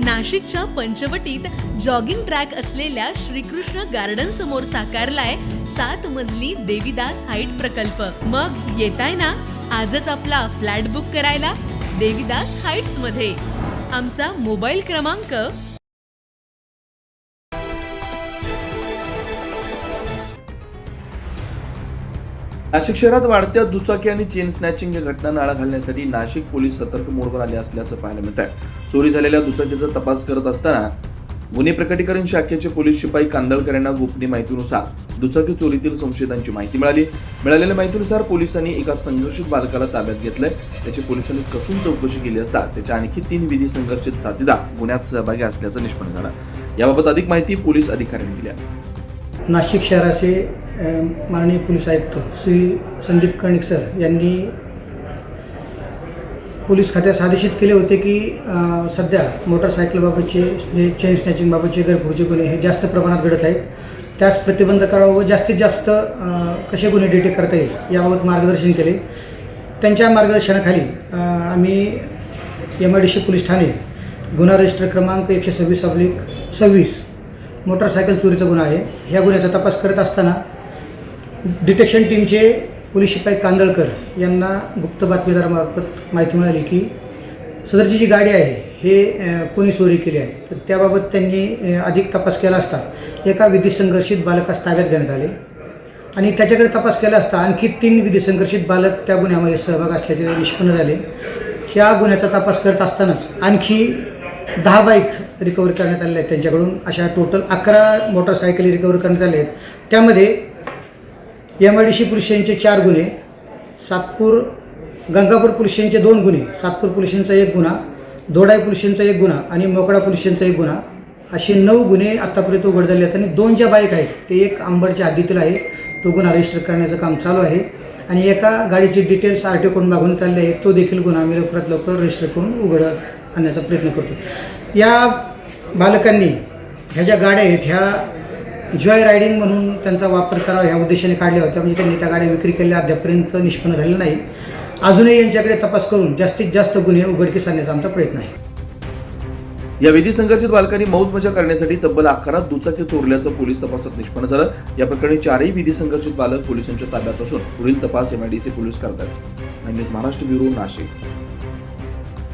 नाशिकच्या पंचवटीत jogging track असलेल्या Shrikrishna garden समोर साकारलाय 7 मजली देवीदास हाईट प्रकल्प। मग येताय ना आजच आपला फ्लॅट बुक करायला देवीदास हाईट्स मध्ये। आमचा मोबाईल क्रमांक नाशिक शहरात वाढत्या दुचाकी आणि चेन स्नॅचिंग या घटनांना आळा घालण्यासाठी नाशिक पोलीस सतर्क मोडवर आले असल्याचं पाहायला मिळत आहे। चोरी झालेल्या दुचाकीचा तपास करत असताना गुन्हे प्रकटीकरण शाखेचे पोलीस शिपाई कांदळकर यांना गोपनीय माहितीनुसार दुचाकी चोरीतील संशयितांची माहिती मिळाली। मिळालेल्या माहितीनुसार पोलिसांनी एका संघर्षित बालकाला ताब्यात घेतलंय। त्याची पोलिसांनी कसून चौकशी केली असता त्याच्या आणखी 3 विधी संघर्षित साथीदार गुन्ह्यात सहभागी असल्याचं निष्पन्न झालं। याबाबत अधिक माहिती पोलीस अधिकाऱ्यांनी दिली आहे। नाशिक शहराचे माननीय पोलीस आयुक्त श्री संदीप कर्णिक सर यांनी पोलीस खात्यास आदेशित केले होते की सध्या मोटरसायकलबाबतचे चेन स्नॅचिंगबाबतचे गैरप्रवृत्तीचे गुन्हे हे जास्त प्रमाणात घडत आहेत। त्यास प्रतिबंध करावा व जास्तीत जास्त कसे गुन्हे डिटेक्ट करता येईल याबाबत मार्गदर्शन केले। त्यांच्या मार्गदर्शनाखाली आम्ही MIDC पोलीस ठाणे गुन्हा रजिस्टर क्रमांक 126/26 मोटरसायकल चोरीचा गुन्हा आहे, ह्या गुन्ह्याचा तपास करत असताना डिटेक्शन टीमचे पोलीस शिपाई कांदळकर यांना गुप्त बातमीदारामार्फत माहिती मिळाली की सदरची जी गाडी आहे हे कोणी चोरी केली आहे। तर त्याबाबत त्यांनी अधिक तपास केला असता एका विधी संघर्षित बालकास ताब्यात घेण्यात आले आणि त्याच्याकडे तपास केला असता आणखी 3 विधी संघर्षित बालक त्या गुन्ह्यामध्ये सहभाग असल्याचे निष्पन्न झाले। ह्या गुन्ह्याचा तपास करत असतानाच आणखी 10 बाईक रिकवर करण्यात आलेल्या आहेत त्यांच्याकडून। अशा टोटल 11 मोटरसायकली रिकवर करण्यात आल्या आहेत। त्यामध्ये MIDC पोलीस स्टेशनचे 4 गुन्हे, गंगापूर पोलीस स्टेशनचे 2 गुन्हे, सातपूर पोलीस स्टेशनचा 1 गुन्हा, दोडाई पोलीस स्टेशनचा 1 गुन्हा आणि मोकडा पोलीस स्टेशनचा 1 गुन्हा असे 9 गुन्हे आत्तापर्यंत उघड झाले आहेत। आणि 2 ज्या बाईक आहेत ते एक अंबडच्या हद्दीतील आहे, तो गुन्हा रजिस्टर करण्याचं काम चालू आहे आणि एका गाडीची डिटेल्स RTO कडून मागवण्यात आलेले आहेत, तो देखील गुन्हा आम्ही लवकरात लवकर रजिस्टर करून उघड आणण्याचा प्रयत्न करतो। या बालकांनी ह्या ज्या गाड्या आहेत ह्या जॉय रायडिंग म्हणून त्यांचा वापर करावा ह्या उद्देशाने काढल्या होत्या, म्हणजे त्यांनी त्या गाड्या विक्री केलेल्या अद्यापर्यंत निष्पन्न झालेलं नाही। अजूनही यांच्याकडे तपास करून जास्तीत जास्त गुन्हे उघडकीस आणण्याचा आमचा प्रयत्न आहे। या विधी संघर्षित बालकांनी मौज मजा करण्यासाठी तब्बल 11 दुचाकी चोरल्याचं पोलीस तपासात निष्पन्न झालं। या प्रकरणी 4ही विधी संघर्षित बालक पोलिसांच्या ताब्यात असून पुढील तपास MIDC पोलीस करतात। महाराष्ट्र ब्युरो, नाशिक।